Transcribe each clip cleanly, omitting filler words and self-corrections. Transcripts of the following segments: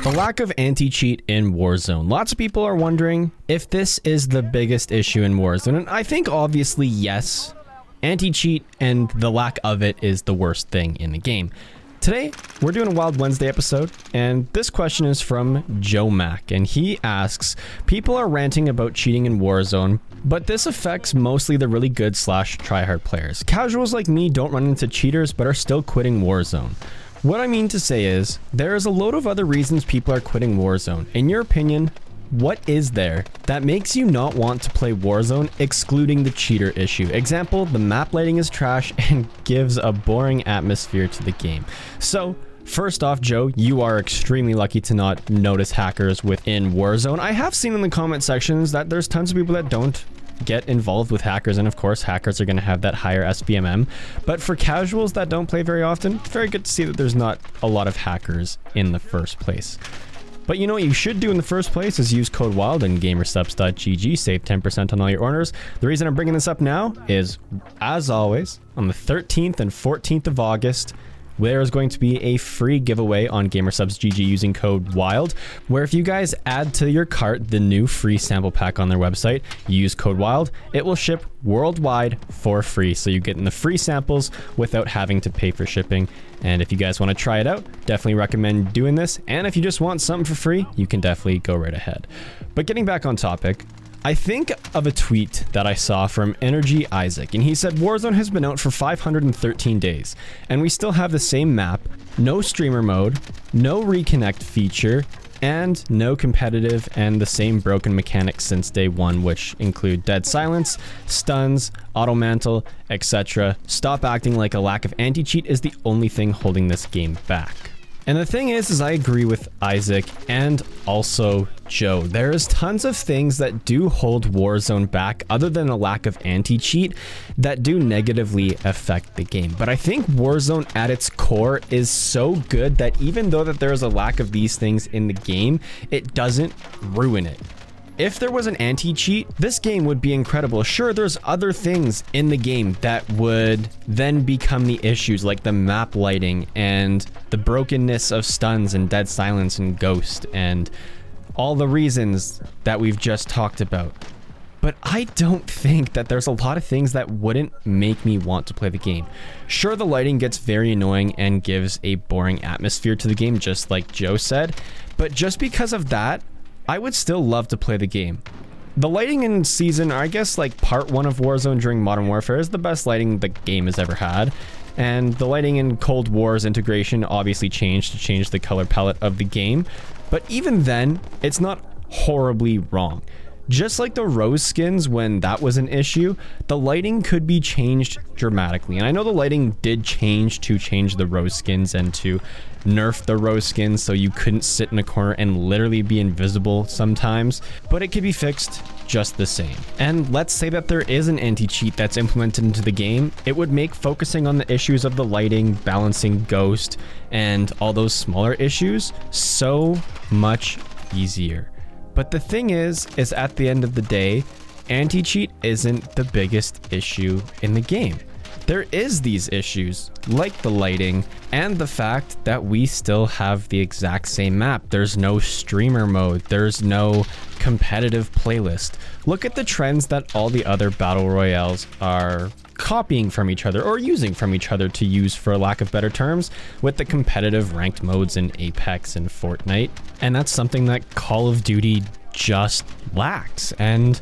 The lack of anti-cheat in Warzone. Lots of people are wondering if this is the biggest issue in Warzone, and I think obviously yes. Anti-cheat and the lack of it is the worst thing in the game. Today, we're doing a Wild Wednesday episode, and this question is from Joe Mack, and he asks, people are ranting about cheating in Warzone, but this affects mostly the really good / tryhard players. Casuals like me don't run into cheaters, but are still quitting Warzone. What I mean to say is, there is a load of other reasons people are quitting Warzone. In your opinion, what is there that makes you not want to play Warzone, excluding the cheater issue? Example, the map lighting is trash and gives a boring atmosphere to the game. So, first off, Joe, you are extremely lucky to not notice hackers within Warzone. I have seen in the comment sections that there's tons of people that don't get involved with hackers, and of course hackers are going to have that higher SPMM, but for casuals that don't play very often, it's very good to see that there's not a lot of hackers in the first place. But you know what you should do in the first place is use code WILD in gamersubs.gg, save 10% on all your orders. The reason I'm bringing this up now is, as always, on the 13th and 14th of August, there is going to be a free giveaway on gamersubs.gg using code WILD, where if you guys add to your cart the new free sample pack on their website, use code WILD, it will ship worldwide for free. So you get in the free samples without having to pay for shipping. And if you guys want to try it out, definitely recommend doing this. And if you just want something for free, you can definitely go right ahead. But getting back on topic, I think of a tweet that I saw from Energy Isaac, and he said Warzone has been out for 513 days, and we still have the same map, no streamer mode, no reconnect feature, and no competitive, and the same broken mechanics since day one, which include dead silence, stuns, auto mantle, etc. Stop acting like a lack of anti-cheat is the only thing holding this game back. And the thing is I agree with Isaac and also Joe. There is tons of things that do hold Warzone back other than a lack of anti-cheat that do negatively affect the game. But I think Warzone at its core is so good that even though that there is a lack of these things in the game, it doesn't ruin it. If there was an anti-cheat, this game would be incredible. Sure, there's other things in the game that would then become the issues, like the map lighting and the brokenness of stuns and dead silence and ghost and all the reasons that we've just talked about. But I don't think that there's a lot of things that wouldn't make me want to play the game. Sure, the lighting gets very annoying and gives a boring atmosphere to the game, just like Joe said, but just because of that, I would still love to play the game. The lighting in season, I guess like part 1 of Warzone during Modern Warfare is the best lighting the game has ever had. And the lighting in Cold War's integration obviously changed to change the color palette of the game. But even then, it's not horribly wrong. Just like the rose skins when that was an issue, the lighting could be changed dramatically. And I know the lighting did change to change the rose skins and to nerf the rose skins so you couldn't sit in a corner and literally be invisible sometimes, but it could be fixed just the same. And let's say that there is an anti-cheat that's implemented into the game, it would make focusing on the issues of the lighting, balancing ghost, and all those smaller issues so much easier. But the thing is at the end of the day, anti-cheat isn't the biggest issue in the game. There is these issues, like the lighting, and the fact that we still have the exact same map. There's no streamer mode, there's no competitive playlist. Look at the trends that all the other battle royales are copying from each other, or using from each other to use, for lack of better terms, with the competitive ranked modes in Apex and Fortnite. And that's something that Call of Duty just lacks. And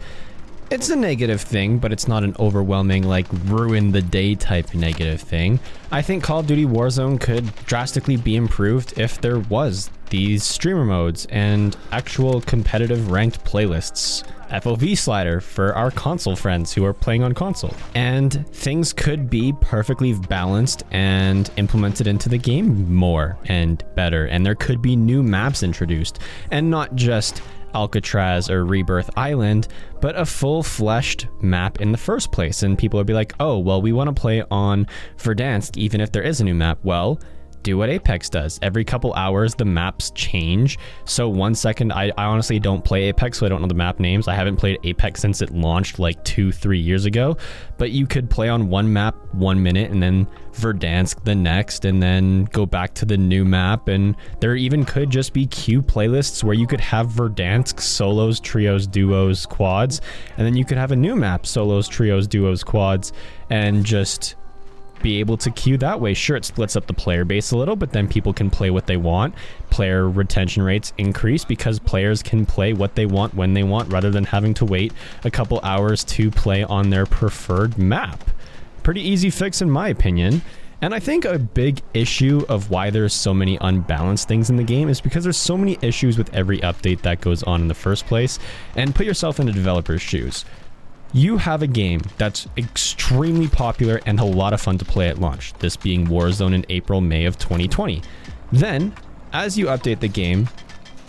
it's a negative thing, but it's not an overwhelming, like, ruin the day type negative thing. I think Call of Duty Warzone could drastically be improved if there was these streamer modes and actual competitive ranked playlists. FOV slider for our console friends who are playing on console. And things could be perfectly balanced and implemented into the game more and better. And there could be new maps introduced, and not just Alcatraz or Rebirth Island, but a full-fleshed map in the first place. And people would be like, oh, well, we want to play on Verdansk even if there is a new map. Well, do what Apex does. Every couple hours, the maps change. So 1 second, I honestly don't play Apex, so I don't know the map names. I haven't played Apex since it launched like 2-3 years ago. But you could play on one map 1 minute and then Verdansk the next, and then go back to the new map. And there even could just be queue playlists where you could have Verdansk solos, trios, duos, quads, and then you could have a new map, solos, trios, duos, quads, and just be able to queue that way. Sure, it splits up the player base a little, but then people can play what they want. Player retention rates increase because players can play what they want when they want, rather than having to wait a couple hours to play on their preferred map. Pretty easy fix in my opinion. And I think a big issue of why there's so many unbalanced things in the game is because there's so many issues with every update that goes on in the first place. And put yourself in a developer's shoes. You have a game that's extremely popular and a lot of fun to play at launch, this being Warzone in April, May of 2020. Then, as you update the game,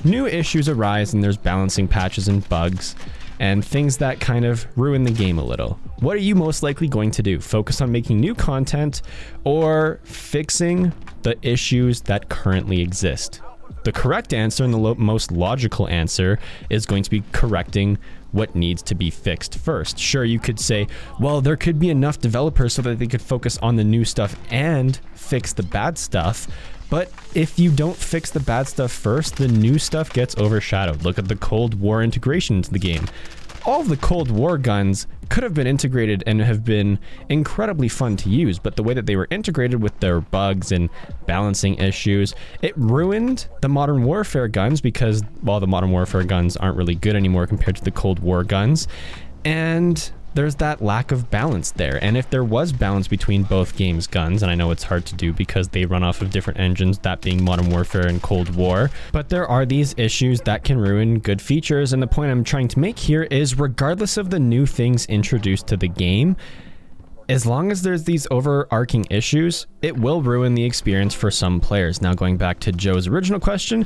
new issues arise and there's balancing patches and bugs and things that kind of ruin the game a little. What are you most likely going to do? Focus on making new content or fixing the issues that currently exist? The correct answer and the most logical answer is going to be correcting what needs to be fixed first. Sure, you could say, well, there could be enough developers so that they could focus on the new stuff and fix the bad stuff. But if you don't fix the bad stuff first, the new stuff gets overshadowed. Look at the Cold War integration into the game. All of the Cold War guns could have been integrated and have been incredibly fun to use, but the way that they were integrated with their bugs and balancing issues, it ruined the Modern Warfare guns because, well, the Modern Warfare guns aren't really good anymore compared to the Cold War guns. And there's that lack of balance there. And if there was balance between both games' guns, and I know it's hard to do because they run off of different engines, that being Modern Warfare and Cold War, but there are these issues that can ruin good features. And the point I'm trying to make here is, regardless of the new things introduced to the game, as long as there's these overarching issues, it will ruin the experience for some players. Now, going back to Joe's original question,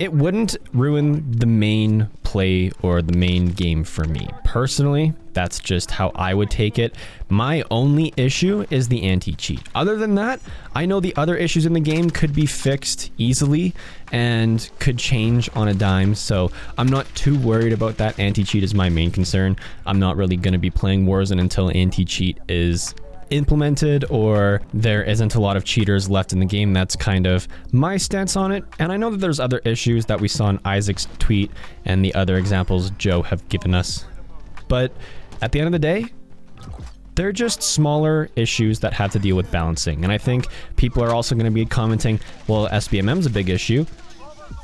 it wouldn't ruin the main play or the main game for me. Personally, that's just how I would take it. My only issue is the anti-cheat. Other than that, I know the other issues in the game could be fixed easily and could change on a dime, so I'm not too worried about that. Anti-cheat is my main concern. I'm not really going to be playing Warzone until anti-cheat is implemented or there isn't a lot of cheaters left in the game. That's kind of my stance on it. And I know that there's other issues that we saw in Isaac's tweet and the other examples Joe have given us, but at the end of the day, they're just smaller issues that have to deal with balancing. And I think people are also going to be commenting, well, SBMM is a big issue.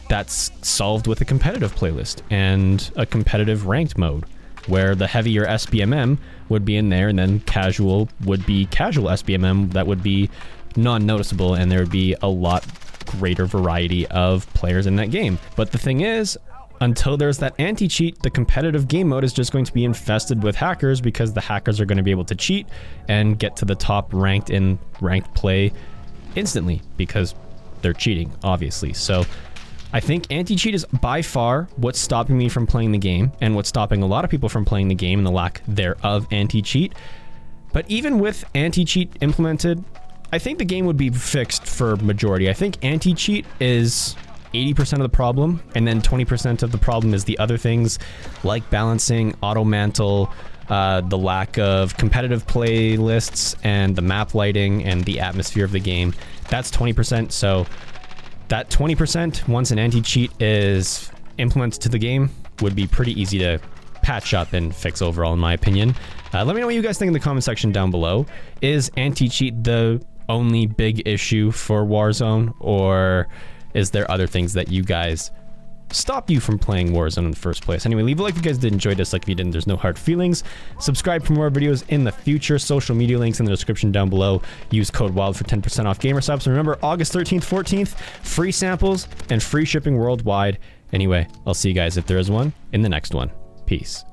That's solved with a competitive playlist and a competitive ranked mode, where the heavier SBMM would be in there, and then casual would be casual SBMM that would be non-noticeable, and there would be a lot greater variety of players in that game. But the thing is, until there's that anti-cheat, the competitive game mode is just going to be infested with hackers, because the hackers are going to be able to cheat and get to the top ranked in ranked play instantly because they're cheating, obviously. So I think anti-cheat is by far what's stopping me from playing the game, and what's stopping a lot of people from playing the game, and the lack thereof anti-cheat. But even with anti-cheat implemented, I think the game would be fixed for majority. I think anti-cheat is 80% of the problem, and then 20% of the problem is the other things like balancing, auto mantle, the lack of competitive playlists, and the map lighting and the atmosphere of the game. That's 20%. So that 20%, once an anti-cheat is implemented to the game, would be pretty easy to patch up and fix overall, in my opinion. Let me know what you guys think in the comment section down below. Is anti-cheat the only big issue for Warzone, or is there other things that you guys stop you from playing Warzone in the first place? Anyway, leave a like if you guys did enjoy this. Like if you didn't, there's no hard feelings. Subscribe for more videos in the future. Social media links in the description down below. Use code WILD for 10% off gamer subs. And remember, August 13th, 14th, free samples and free shipping worldwide. Anyway, I'll see you guys, if there is one, in the next one. Peace.